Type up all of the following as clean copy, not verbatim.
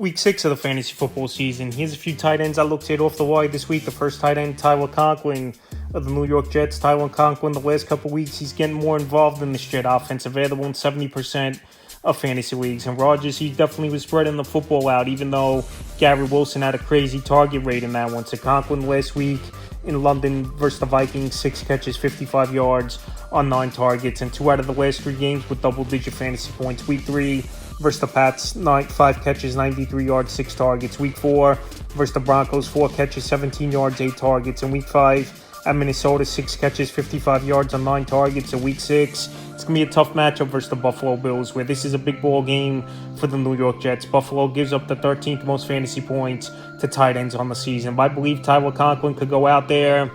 Week 6 of the fantasy football season. Here's a few tight ends I looked at off the wire this week. The first tight end, Tyler Conklin of the New York Jets. Tyler Conklin, the last couple weeks, he's getting more involved in this Jet offense, available in 70% of fantasy leagues. And Rodgers, he definitely was spreading the football out, even though Gary Wilson had a crazy target rate in that one. So Conklin last week in London versus the Vikings, 6 catches, 55 yards on 9 targets, and 2 out of the last 3 games with double-digit fantasy points. Week 3 versus the Pats, 5 catches, 93 yards, 6 targets. Week 4 versus the Broncos, 4 catches, 17 yards, 8 targets. And Week 5 at Minnesota, 6 catches, 55 yards on 9 targets. And Week 6, it's going to be a tough matchup versus the Buffalo Bills, where this is a big ball game for the New York Jets. Buffalo gives up the 13th most fantasy points to tight ends on the season. But I believe Tyler Conklin could go out there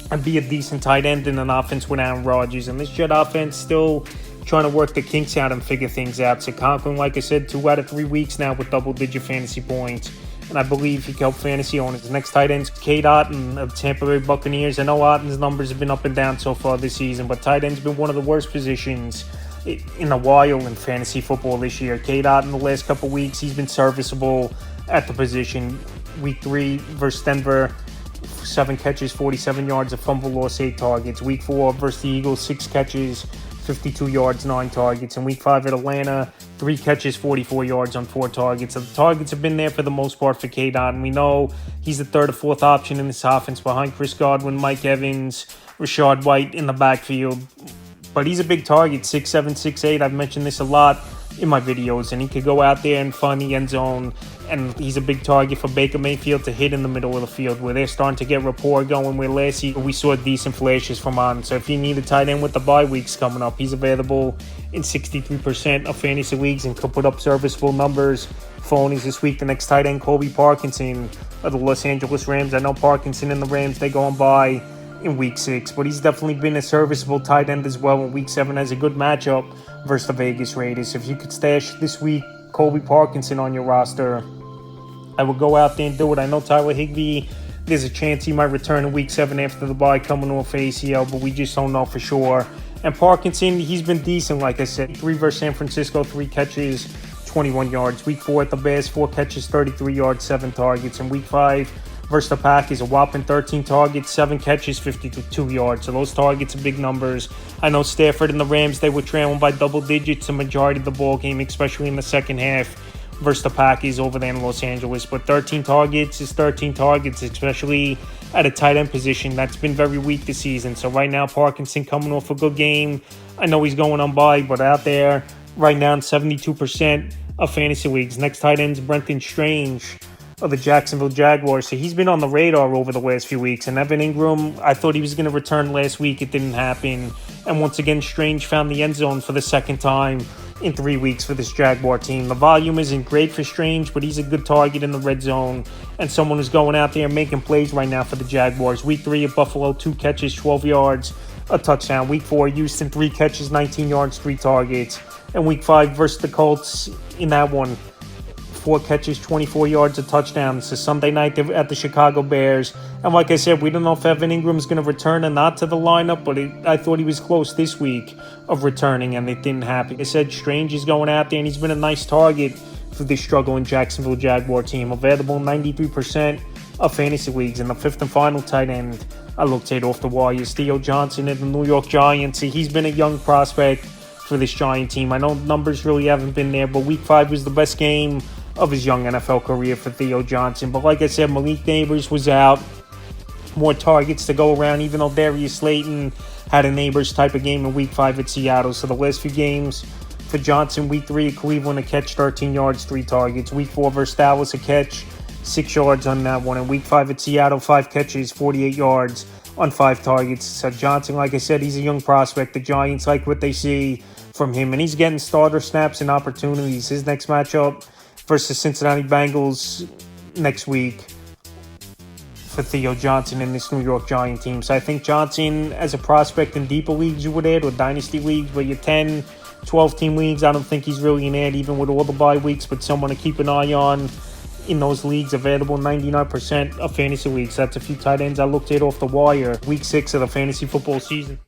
and be a decent tight end in an offense with Aaron Rodgers. And this Jet offense still trying to work the kinks out and figure things out. So Conklin, like I said, 2 out of 3 weeks now with double-digit fantasy points. And I believe he can help fantasy owners. The next tight end's Cade Otton of Tampa Bay Buccaneers. I know Otton's numbers have been up and down so far this season, but tight end's been one of the worst positions in a while in fantasy football this year. Cade Otton, the last couple weeks, he's been serviceable at the position. Week 3 versus Denver, 7 catches, 47 yards, a fumble loss, 8 targets. Week 4 versus the Eagles, 6 catches, 52 yards, 9 targets. In Week 5 at Atlanta, 3 catches, 44 yards on 4 targets. So the targets have been there for the most part for Cade Otton. We know he's the 3rd or 4th option in this offense behind Chris Godwin, Mike Evans, Rashad White in the backfield. But he's a big target, 6'7", 6'8". I've mentioned this a lot in my videos, and he could go out there and find the end zone, and he's a big target for Baker Mayfield to hit in the middle of the field, where they're starting to get rapport going, where last year we saw decent flashes from on. So if you need a tight end with the bye weeks coming up, he's available in 63% of fantasy leagues and could put up serviceable numbers for owners this week. The next tight end, Colby Parkinson of the Los Angeles Rams. I know Parkinson and the Rams, they go on bye in Week 6, but he's definitely been a serviceable tight end as well. In Week 7 has a good matchup versus the Vegas Raiders. If you could stash this week Colby Parkinson on your roster, I would go out there and do it. I know Tyler Higbee, there's a chance he might return in Week 7 after the bye coming off ACL, but we just don't know for sure. And Parkinson, he's been decent, like I said. 3 versus San Francisco, 3 catches, 21 yards. Week 4 at the Bears, 4 catches, 33 yards, 7 targets. And Week 5 versus the Packers, a whopping 13 targets, 7 catches, 52 yards. So those targets are big numbers. I know Stafford and the Rams, they were trailing by double digits the majority of the ball game, especially in the second half versus the Packers over there in Los Angeles. But 13 targets is 13 targets, especially at a tight end position. That's been very weak this season. So right now, Parkinson coming off a good game. I know he's going on bye, but out there right now in 72% of fantasy leagues. Next tight end's Brenton Strange of the Jacksonville Jaguars. So he's been on the radar over the last few weeks. And Evan Ingram, I thought he was going to return last week. It didn't happen. And once again, Strange found the end zone for the second time in 3 weeks for this Jaguar team. The volume isn't great for Strange, but he's a good target in the red zone and someone who's going out there and making plays right now for the Jaguars. Week 3 at Buffalo, 2 catches, 12 yards, a touchdown. Week 4, Houston, 3 catches, 19 yards, 3 targets. And Week 5 versus the Colts, in that one, 4 catches, 24 yards, a touchdown. It's a Sunday night at the Chicago Bears. And like I said, we don't know if Evan Ingram's going to return or not to the lineup, but I thought he was close this week of returning, and it didn't happen. Like I said, Strange is going out there, and he's been a nice target for this struggling Jacksonville Jaguar team. Available in 93% of fantasy leagues. And the 5th and final tight end I looked at off the wire is Theo Johnson of the New York Giants. He's been a young prospect for this Giant team. I know numbers really haven't been there, but Week 5 was the best game of his young NFL career for Theo Johnson. But like I said, Malik Neighbors was out. More targets to go around, even though Darius Slayton had a Neighbors type of game in Week 5 at Seattle. So the last few games for Johnson, Week 3 at Cleveland, a catch, 13 yards, 3 targets. Week 4 versus Dallas, a catch, 6 yards on that one. And Week 5 at Seattle, 5 catches, 48 yards on 5 targets. So Johnson, like I said, he's a young prospect. The Giants like what they see from him, and he's getting starter snaps and opportunities. His next matchup versus Cincinnati Bengals next week for Theo Johnson in this New York Giant team. So I think Johnson as a prospect in deeper leagues you would add, or dynasty leagues, but your 10, 12-team leagues, I don't think he's really an ad even with all the bye weeks, but someone to keep an eye on in those leagues. Available 99% of fantasy leagues. That's a few tight ends I looked at off the wire. Week 6 of the fantasy football season.